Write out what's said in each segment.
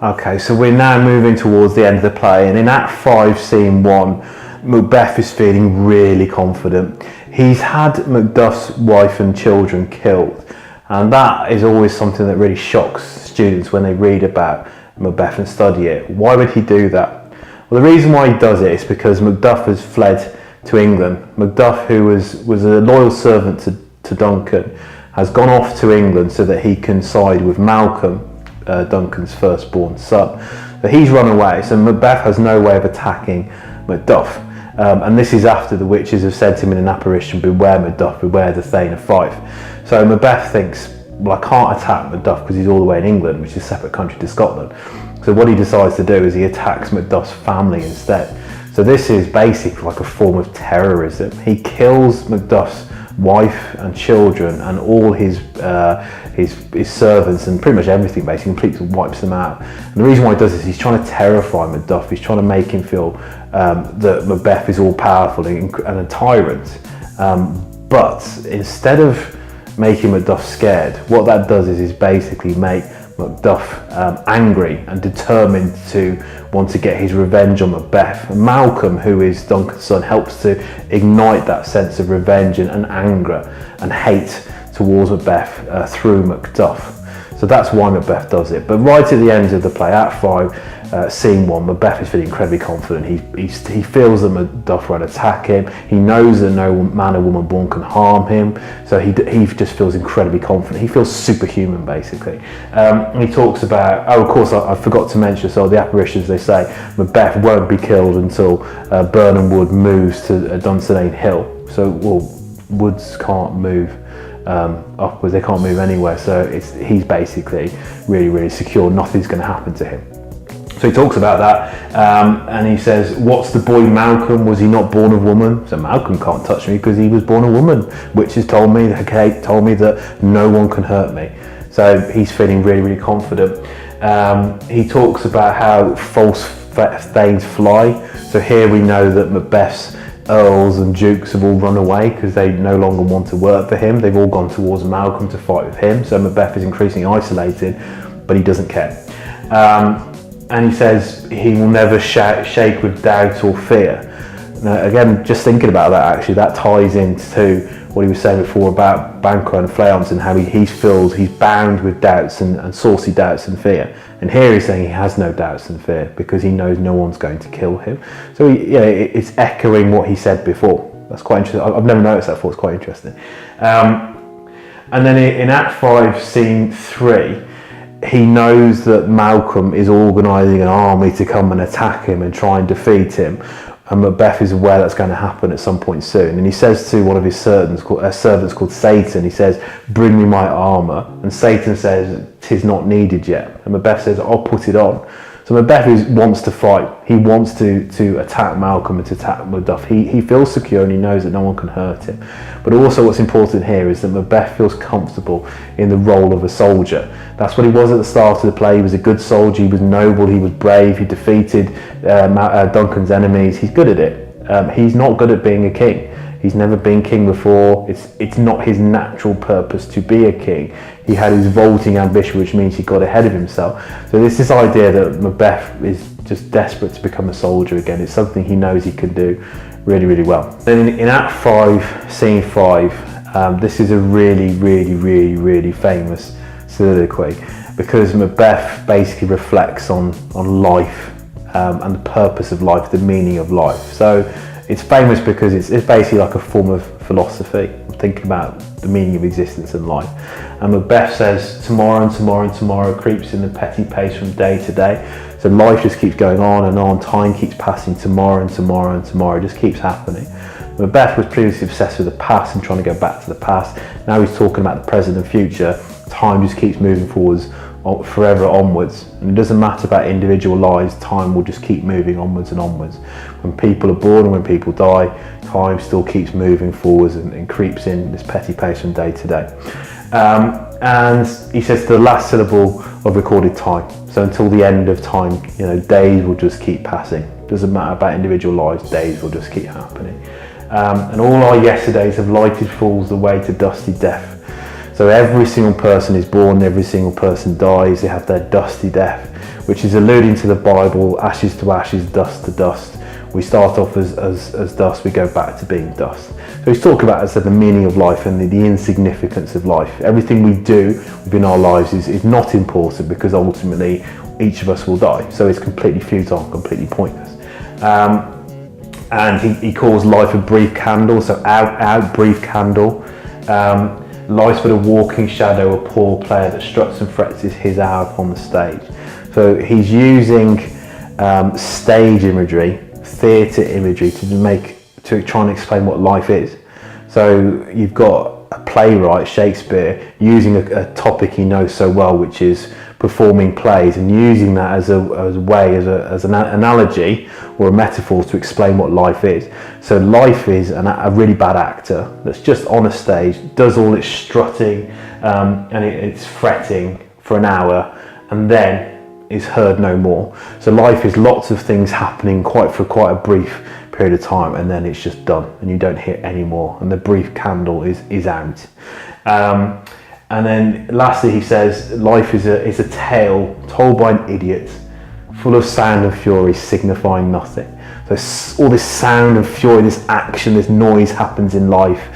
Okay, so we're now moving towards the end of the play, and in Act 5, Scene 1, Macbeth is feeling really confident. He's had Macduff's wife and children killed, and that is always something that really shocks students when they read about Macbeth and study it. Why would he do that? Well, the reason why he does it is because Macduff has fled to England. Macduff, who was a loyal servant to Duncan, has gone off to England so that he can side with Malcolm, Duncan's firstborn son. But he's run away, so Macbeth has no way of attacking Macduff. And this is after the witches have said to him in an apparition, "Beware Macduff, beware the Thane of Fife." So Macbeth thinks, well, I can't attack Macduff because he's all the way in England, which is a separate country to Scotland. So what he decides to do is he attacks Macduff's family instead. So this is basically like a form of terrorism. He kills Macduff's wife and children and all his servants and pretty much everything, basically completely wipes them out. And the reason why he does this, he's trying to terrify Macduff. He's trying to make him feel that Macbeth is all powerful and a tyrant. But instead of making Macduff scared, what that does is basically make Macduff angry and determined to want to get his revenge on Macbeth. And Malcolm, who is Duncan's son, helps to ignite that sense of revenge and anger and hate towards Macbeth through Macduff. So that's why Macbeth does it. But right at the end of the play, Act 5, Scene 1, Macbeth is feeling incredibly confident. He feels that Macduff won't attack him. He knows that no man or woman born can harm him. So he just feels incredibly confident. He feels superhuman, basically. He talks about, oh, of course, I forgot to mention, so the apparitions, they say Macbeth won't be killed until Birnam Wood moves to Dunsinane Hill. So, well, woods can't move upwards, they can't move anywhere, so he's basically really, really secure. Nothing's going to happen to him. So he talks about that, and he says, what's the boy Malcolm, was he not born of woman? So Malcolm can't touch me because he was born a woman. Witches told me, Kate told me that no one can hurt me. So he's feeling really, really confident. He talks about how false thanes fly. So here we know that Macbeth's earls and dukes have all run away because they no longer want to work for him. They've all gone towards Malcolm to fight with him. So Macbeth is increasingly isolated, but he doesn't care. And he says he will never shake with doubt or fear. Now, again, just thinking about that, actually, that ties into what he was saying before about Banquo and Fleance and how he's bound with doubts and saucy doubts and fear. And here he's saying he has no doubts and fear because he knows no one's going to kill him. So it's echoing what he said before. That's quite interesting. I've never noticed that before. It's quite interesting. And then in Act 5, Scene 3, he knows that Malcolm is organising an army to come and attack him and try and defeat him. And Macbeth is aware that's going to happen at some point soon. And he says to one of his servants called Satan, he says, bring me my armour. And Satan says, 'tis not needed yet. And Macbeth says, I'll put it on. So Macbeth wants to fight. He wants to attack Malcolm and to attack Macduff. He feels secure and he knows that no one can hurt him. But also what's important here is that Macbeth feels comfortable in the role of a soldier. That's what he was at the start of the play. He was a good soldier, he was noble, he was brave, he defeated Duncan's enemies. He's good at it. He's not good at being a king. He's never been king before. It's not his natural purpose to be a king. He had his vaulting ambition, which means he got ahead of himself. So there's this idea that Macbeth is just desperate to become a soldier again. It's something he knows he can do really, really well. Then in Act 5, Scene 5, this is a really, really, really, really famous soliloquy because Macbeth basically reflects on life and the purpose of life, the meaning of life. So it's famous because it's basically like a form of philosophy, thinking about the meaning of existence and life. And Macbeth says, tomorrow and tomorrow and tomorrow creeps in the petty pace from day to day. So life just keeps going on and on, time keeps passing, tomorrow and tomorrow and tomorrow, it just keeps happening. Macbeth was previously obsessed with the past and trying to go back to the past. Now he's talking about the present and future. Time just keeps moving forwards, forever onwards. And it doesn't matter about individual lives, time will just keep moving onwards and onwards. When people are born and when people die, time still keeps moving forwards and creeps in this petty pace from day to day. And he says the last syllable of recorded time. So until the end of time, days will just keep passing. Doesn't matter about individual lives, days will just keep happening. And all our yesterdays have lighted fools the way to dusty death. So every single person is born, every single person dies, they have their dusty death. which is alluding to the Bible, ashes to ashes, dust to dust. We start off as dust, we go back to being dust. So he's talking about, as I said, the meaning of life and the insignificance of life. Everything we do within our lives is not important, because ultimately each of us will die. So it's completely futile, completely pointless. And he calls life a brief candle, so out, brief candle. Life's but a walking shadow, a poor player that struts and frets is his hour upon the stage. So he's using stage imagery, theatre imagery to try and explain what life is. So you've got a playwright, Shakespeare, using a topic he knows so well, which is performing plays, and using that as an analogy or a metaphor to explain what life is. So life is a really bad actor that's just on a stage, does all its strutting and it's fretting for an hour, and then is heard no more. So life is lots of things happening for quite a brief period of time, and then it's just done and you don't hear any more, and the brief candle is out. And then lastly he says life is a tale told by an idiot, full of sound and fury, signifying nothing. So all this sound and fury, this action, this noise happens in life,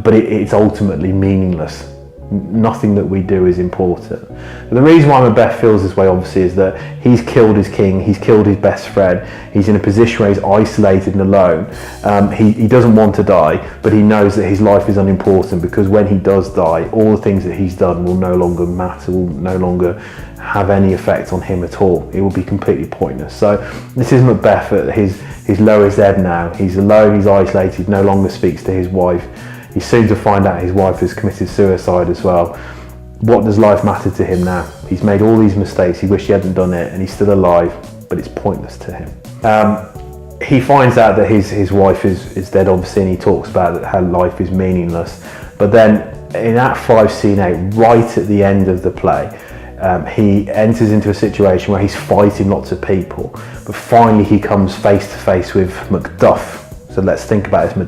but it's ultimately meaningless. Nothing that we do is important. But the reason why Macbeth feels this way, obviously, is that he's killed his king, he's killed his best friend, he's in a position where he's isolated and alone. He doesn't want to die, but he knows that his life is unimportant, because when he does die, all the things that he's done will no longer matter, will no longer have any effect on him at all. It will be completely pointless. So this is Macbeth at his lowest ebb now. He's alone, he's isolated, no longer speaks to his wife. He's soon to find out his wife has committed suicide as well. What does life matter to him now? He's made all these mistakes, he wished he hadn't done it, and he's still alive, but it's pointless to him. He finds out that his wife is dead, obviously, and he talks about how life is meaningless. But then in Act 5, Scene 8, right at the end of the play, he enters into a situation where he's fighting lots of people, but finally he comes face to face with Macduff. So let's think about this.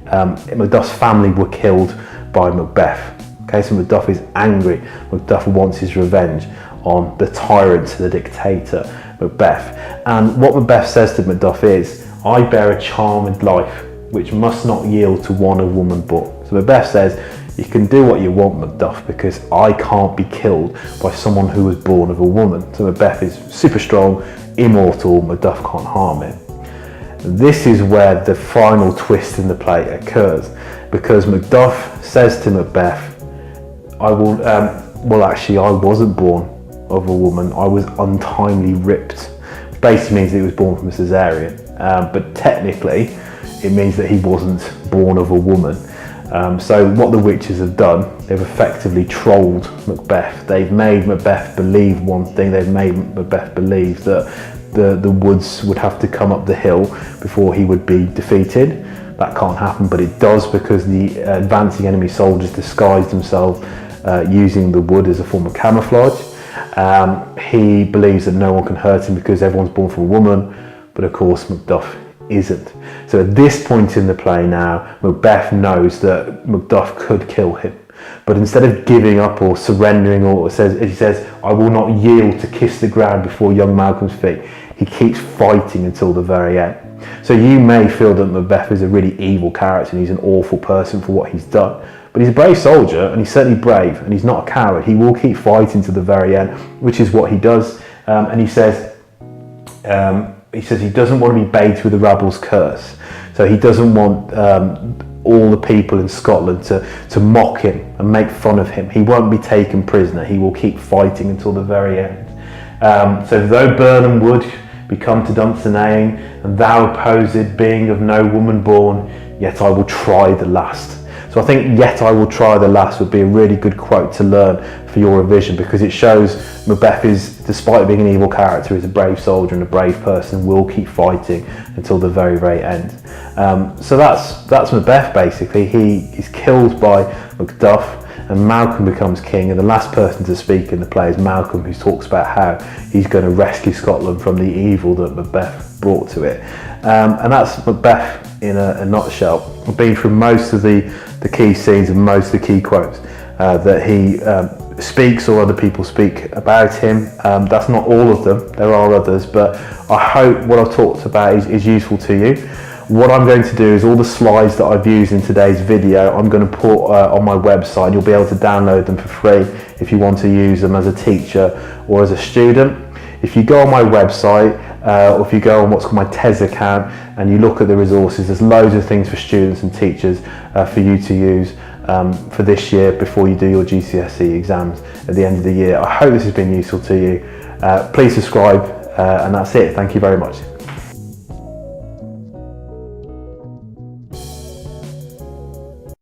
Macduff's family were killed by Macbeth. Okay, so Macduff is angry. Macduff wants his revenge on the tyrant, the dictator, Macbeth. And what Macbeth says to Macduff is, I bear a charmed life, which must not yield to one a woman born. So Macbeth says, you can do what you want, Macduff, because I can't be killed by someone who was born of a woman. So Macbeth is super strong, immortal, Macduff can't harm him. This is where the final twist in the play occurs, because Macduff says to Macbeth, I wasn't born of a woman, I was untimely ripped. Which basically means that he was born from a cesarean, but technically it means that he wasn't born of a woman. So what the witches have done, they've effectively trolled Macbeth. They've made Macbeth believe one thing, they've made Macbeth believe that the woods would have to come up the hill before he would be defeated. That can't happen, but it does, because the advancing enemy soldiers disguised themselves using the wood as a form of camouflage. He believes that no one can hurt him because everyone's born from a woman, but of course Macduff isn't. So at this point in the play now, Macbeth knows that Macduff could kill him. But instead of giving up or surrendering, he says, I will not yield to kiss the ground before young Malcolm's feet. He keeps fighting until the very end. So you may feel that Macbeth is a really evil character and he's an awful person for what he's done. But he's a brave soldier, and he's certainly brave, and he's not a coward. He will keep fighting to the very end, which is what he does. And he says he doesn't want to be bathed with the rabble's curse. So he doesn't want all the people in Scotland to mock him and make fun of him. He won't be taken prisoner. He will keep fighting until the very end. So though Burnham would become to Dunsinane, and thou opposed, being of no woman born, yet I will try the last. So I think yet I will try the last would be a really good quote to learn for your revision, because it shows Macbeth is, despite being an evil character, is a brave soldier and a brave person, will keep fighting until the very, very end. So that's Macbeth basically. He is killed by Macduff, and Malcolm becomes king, and the last person to speak in the play is Malcolm, who talks about how he's going to rescue Scotland from the evil that Macbeth brought to it. And that's Macbeth in a nutshell. I've been through most of the key scenes and most of the key quotes that he speaks or other people speak about him. That's not all of them, there are others, but I hope what I've talked about is useful to you. What I'm going to do is all the slides that I've used in today's video, I'm going to put on my website. You'll be able to download them for free if you want to use them as a teacher or as a student. If you go on my website, or if you go on what's called my TES account and you look at the resources, there's loads of things for students and teachers for you to use for this year before you do your GCSE exams at the end of the year. I hope this has been useful to you. Please subscribe, and that's it. Thank you very much.